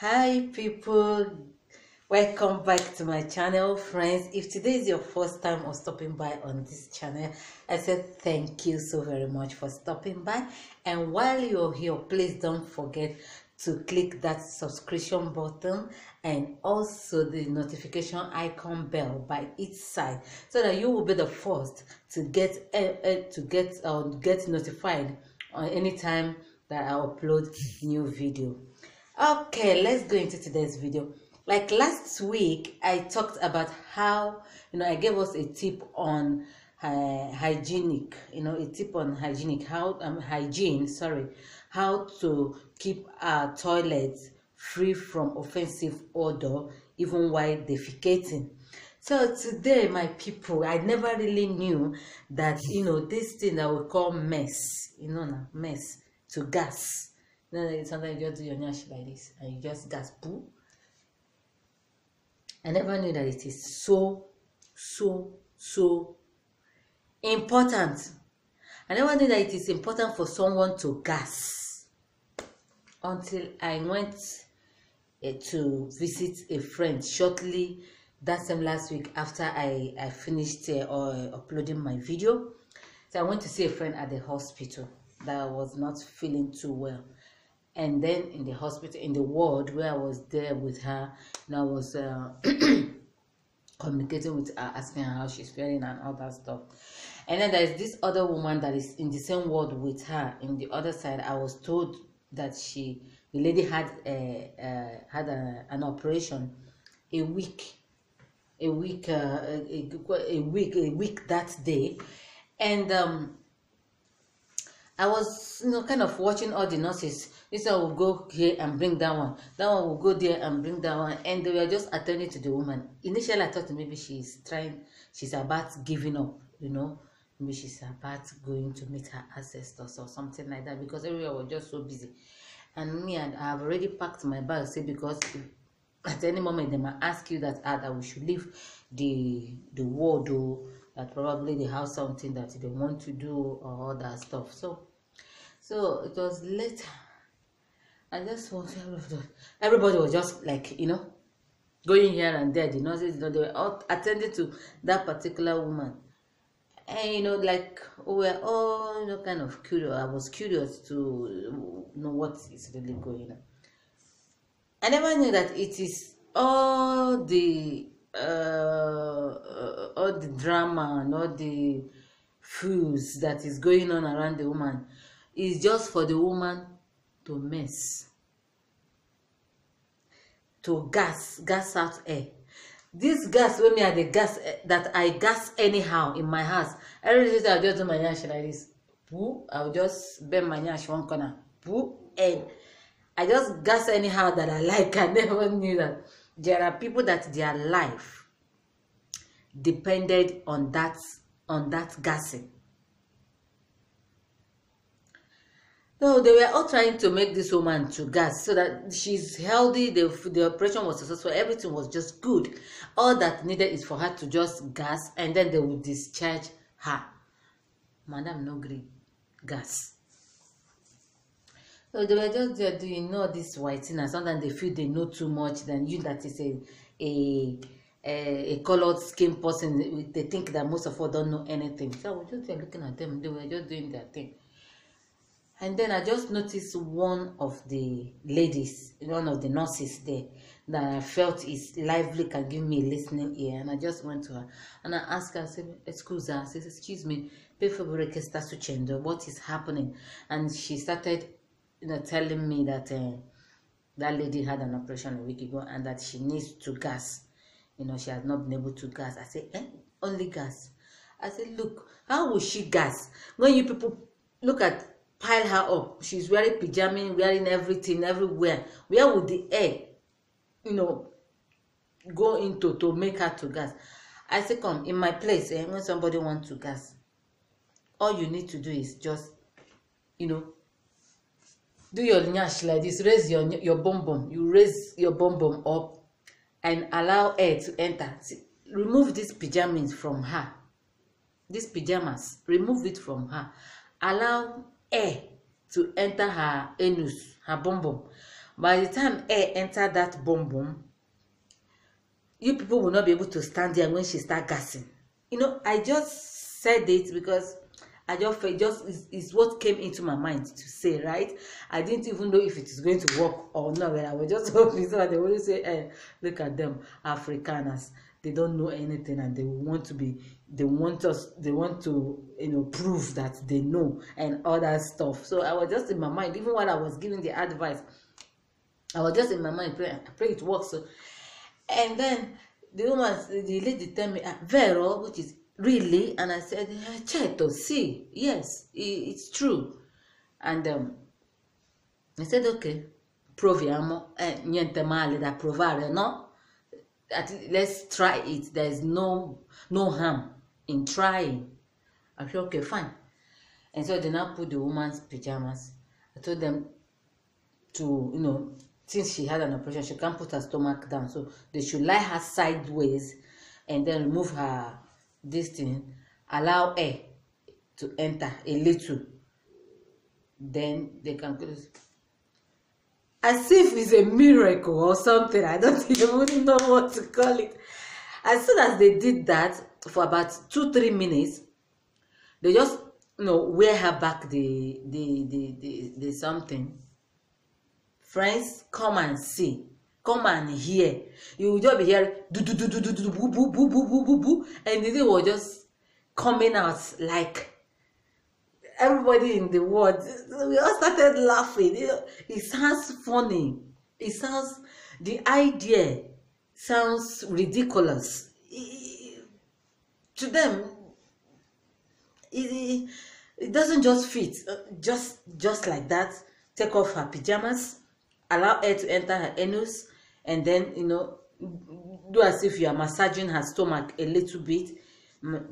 Hi people, welcome back to my channel, friends. If today is your first time or stopping by on this channel, I said thank you so very much for stopping by. And while you're here, please don't forget to click that subscription button and also the notification icon bell by each side, so that you will be the first to get notified on any time that I upload new video. Okay, let's go into today's video. Like last week, I talked about how, I gave us a tip on hygienic, a tip on hygienic, how to keep our toilets free from offensive odor even while defecating. So today, my people, I never really knew that, this thing that we call mess, mess to gas. Sometimes you just do your nyash like this and you just gas poo. I never knew that it is so important. I never knew that it is important for someone to gas until I went to visit a friend shortly that same last week after I finished uploading my video. So I went to see a friend at the hospital that was not feeling too well. And then in the hospital, in the ward where I was there with her, and I was communicating with her, asking her how she's feeling and all that stuff. And then there's this other woman that is in the same ward with her. In the other side, I was told that the lady had an operation a week that day, and I was, kind of watching all the nurses. This one will go here and bring that one. That one will go there and bring that one. And they were just attending to the woman. Initially, I thought maybe she's about giving up, Maybe she's about going to meet her ancestors or something like that, because everywhere was just so busy. And me, I have already packed my bag, because at any moment they might ask you that we should leave the ward, or that probably they have something that they want to do or all that stuff. So it was late. I just was, everybody was just like, going here and there. The nurses, they were all attending to that particular woman. And, like, we were all, kind of curious. I was curious to know what is really going on. I never knew that it is all the drama and all the fools that is going on around the woman is just for the woman to mess, to gas out air. This gas, when me at the gas that I gas anyhow in my house, every day I'll just do my nyash like this. Poo, I'll just bend my nyash one corner. Poo, and I just gas anyhow that I like. I never knew that there are people that their life depended on that gassing. No, they were all trying to make this woman to gas so that she's healthy. The operation was successful. Everything was just good. All that needed is for her to just gas, and then they would discharge her. Madam no gree gas. So they were just there doing all this whiting, and sometimes they feel they know too much than you, that is a colored skin person. They think that most of us don't know anything. So I was just there looking at them. They were just doing their thing. And then I just noticed one of the ladies, one of the nurses there, that I felt is lively, can give me a listening ear. And I just went to her and I asked her, I said, excuse her, I said, excuse me, what is happening? And she started, telling me that that lady had an operation a week ago and that she needs to gas. She has not been able to gas. I said, only gas? I said, look, how will she gas? When you people look at, pile her up, she's wearing pajamas, wearing everything everywhere. Where would the air, go into to make her to gas? I say, come in my place, when somebody wants to gas, all you need to do is just, do your nyash like this, raise your bum bum. You raise your bum bum up and allow air to enter. See, remove these pajamas from her. Remove it from her. Allow air to enter her anus, her bum bum. By the time air enter that bomb, you people will not be able to stand there when she start gassing. You know, I just said it because I just felt it's what came into my mind to say, right? I didn't even know if it is going to work or not, but I was just hoping. So they always say, look at them, Afrikaners. They don't know anything, and they want to be. They want to, prove that they know and all that stuff. So I was just in my mind, even while I was giving the advice, I was just in my mind praying. I pray it works. So, and then the lady tell me, Vero, which is really, and I said, Certo, see, yes, it's true. And I said, okay, proviamo, niente male da provare, no? Let's try it. There is no harm in trying. I said, okay, fine. And so they now put the woman's pajamas. I told them to, since she had an operation, she can't put her stomach down, so they should lie her sideways and then remove her this thing, allow air to enter a little, then they can close. As if it's a miracle or something. I don't even know what to call it. As soon as they did that for about 2-3 minutes, they just wear her back the something. Friends, come and see, come and hear. You will just be hearing do do do do do do boo boo boo boo boo boo boo, and the thing was just coming out like everybody in the world. We all started laughing. It sounds funny. The idea sounds ridiculous. To them, it doesn't just fit. Just like that, take off her pajamas, allow air to enter her anus, and then do as if you are massaging her stomach a little bit.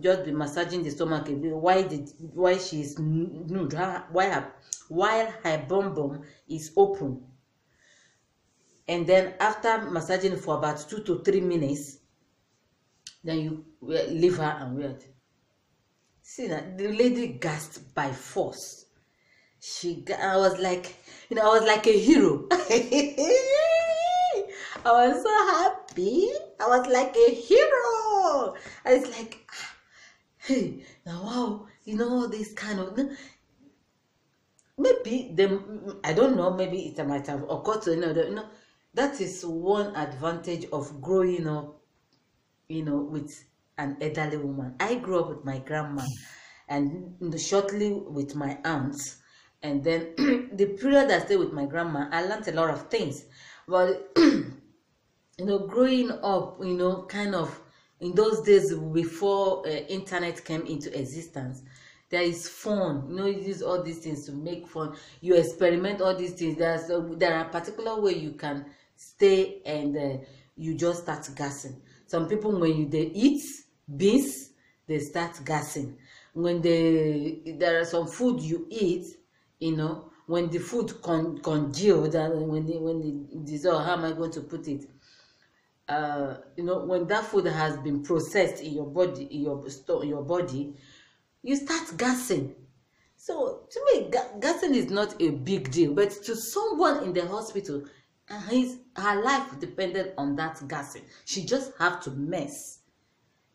Just be massaging the stomach a bit while she is nude, while her bum is open. And then after massaging for about 2 to 3 minutes, then you leave her and wear it. See that the lady gasped by force. I was like a hero. I was so happy. I was like a hero. I was like, hey, now wow, this kind of, maybe them. I don't know. Maybe it might have occurred to that is one advantage of growing up, with an elderly woman. I grew up with my grandma, and shortly with my aunts, and then the period I stayed with my grandma, I learned a lot of things. But growing up, kind of in those days before internet came into existence, there is fun. You use all these things to make fun. You experiment all these things. There are particular way you can stay, and you just start gassing. Some people, when they eat beans, they start gassing. When there are some food you eat, when the food congealed, when they dissolve, how am I going to put it? When that food has been processed in your body, you start gassing. So to me, gassing is not a big deal, but to someone in the hospital, her life depended on that gassing. She just have to mess.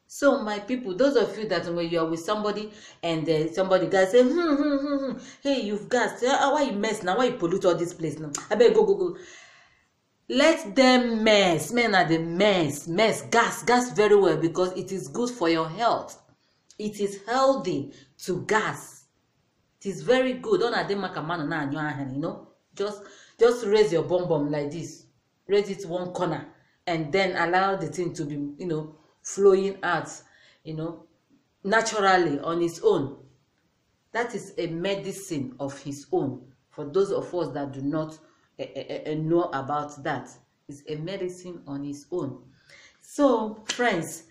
So my people, those of you that when you are with somebody and somebody guys say, hey, you've gassed. Why you mess now? Why you pollute all this place now? I better go. Let them mess. Men are the mess. Gas very well, because it is good for your health. It is healthy to gas. It is very good. Just raise your bum like this. Raise it one corner, and then allow the thing to be, flowing out, naturally on its own. That is a medicine of his own. For those of us that do not know about that, it's a medicine on its own. So, friends,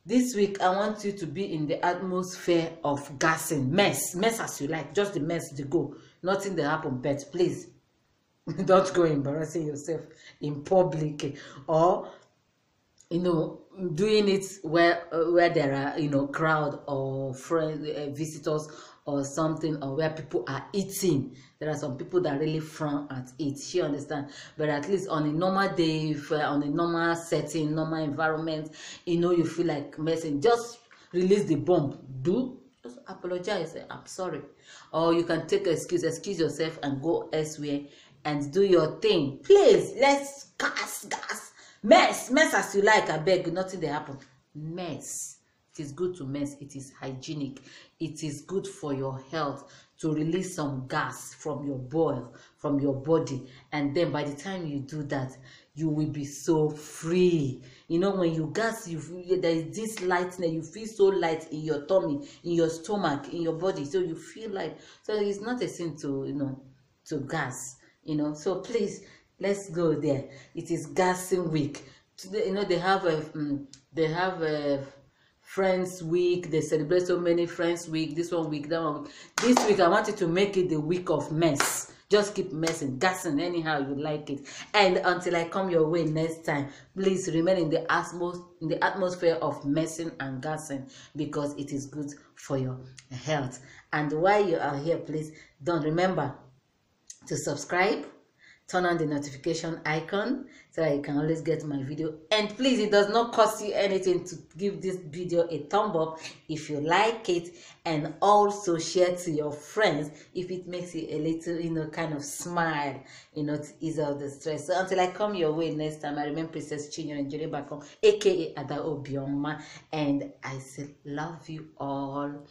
this week I want you to be in the atmosphere of gassing. Mess as you like. Just the mess to go. Nothing that happen, but please don't go embarrassing yourself in public, or doing it where there are crowd or friends, visitors or something, or where people are eating. There are some people that really frown at it. She understand, but at least on a normal day, if, on a normal setting, normal environment, you know, you feel like messing, just release the bomb. Just apologize. Say, I'm sorry, or you can take excuse yourself and go elsewhere and do your thing. Please, let's gas, mess as you like. I beg, nothing they happen. Mess. It is good to mess. It is hygienic. It is good for your health to release some gas from your boil, from your body. And then by the time you do that, you will be so free. You know, when you gas, there is this lightness. You feel so light in your tummy, in your stomach, in your body. So you feel like, so it's not a sin to, you know, to gas, you know. So please, let's go there. It is gassing week. Today, you know, they have a Friends Week. They celebrate so many Friends Week. This one week, that one week. This week, I wanted to make it the week of mess. Just keep messing, gassing anyhow you like it. And until I come your way next time, please remain in the atmosphere of messing and gassing, because it is good for your health. And while you are here, please don't remember to subscribe, turn on the notification icon so that you can always get my video. And please, it does not cost you anything to give this video a thumb up if you like it, and also share to your friends if it makes you a little, you know, kind of smile, you know, to ease out the stress. So until I come your way next time, I remain Princess Chinyere Njeribakong, aka Ada Obioma, and I say love you all.